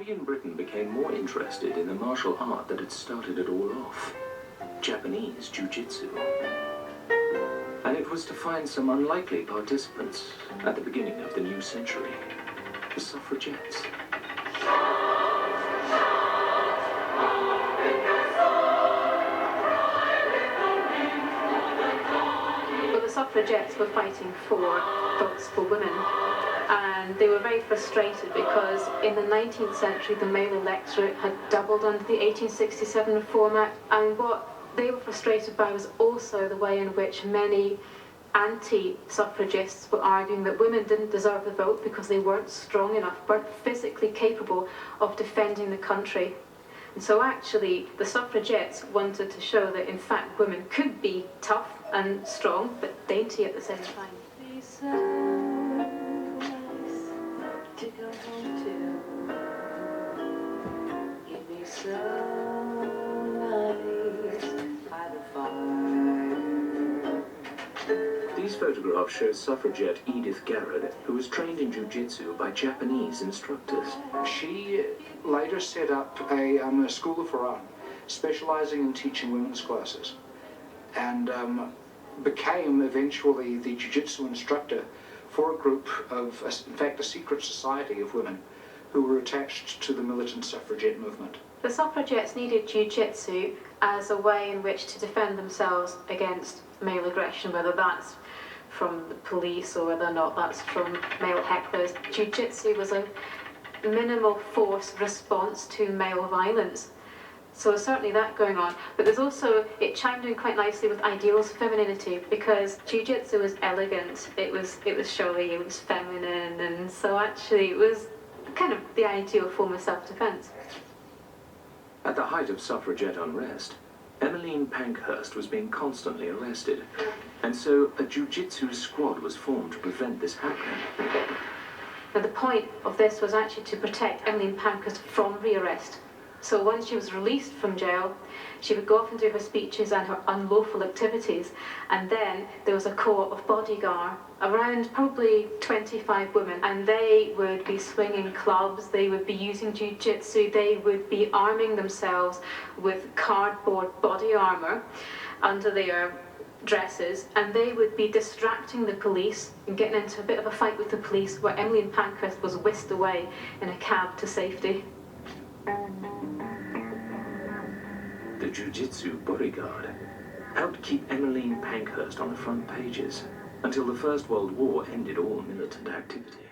We in Britain became more interested in the martial art that had started it all off, Japanese jiu-jitsu. And it was to find some unlikely participants at the beginning of the new century, the suffragettes. Well, the suffragettes were fighting for votes for women, and they were very frustrated because in the 19th century the male electorate had doubled under the 1867 Reform Act, and what they were frustrated by was also the way in which many anti-suffragists were arguing that women didn't deserve the vote because they weren't strong enough, weren't physically capable of defending the country. And so actually the suffragettes wanted to show that in fact women could be tough and strong but dainty at the same time. It'd be so nice to go home to. It'd be so nice by the fire. These photographs show suffragette Edith Garrett, who was trained in jiu-jitsu by Japanese instructors. She later set up a school of her own, specialising in teaching women's classes, and became eventually the jiu-jitsu instructor for a group of, in fact, a secret society of women who were attached to the militant suffragette movement. The suffragettes needed jiu-jitsu as a way in which to defend themselves against male aggression, whether that's from the police or whether or not that's from male hecklers. Jiu-jitsu was a minimal force response to male violence. So there's certainly that going on, but there's also, it chimed in quite nicely with ideals of femininity, because jiu-jitsu was elegant, it was showy, it was feminine, and so actually it was kind of the ideal form of self-defense. At the height of suffragette unrest, Emmeline Pankhurst was being constantly arrested, and so a jiu-jitsu squad was formed to prevent this happening. Now the point of this was actually to protect Emmeline Pankhurst from rearrest. So once she was released from jail, she would go off and do her speeches and her unlawful activities, and then there was a corps of bodyguards, around probably 25 women, and they would be swinging clubs, they would be using jiu-jitsu, they would be arming themselves with cardboard body armour under their dresses, and they would be distracting the police and getting into a bit of a fight with the police, where Emmeline Pankhurst was whisked away in a cab to safety. The jiu-jitsu bodyguard helped keep Emmeline Pankhurst on the front pages until the First World War ended all militant activity.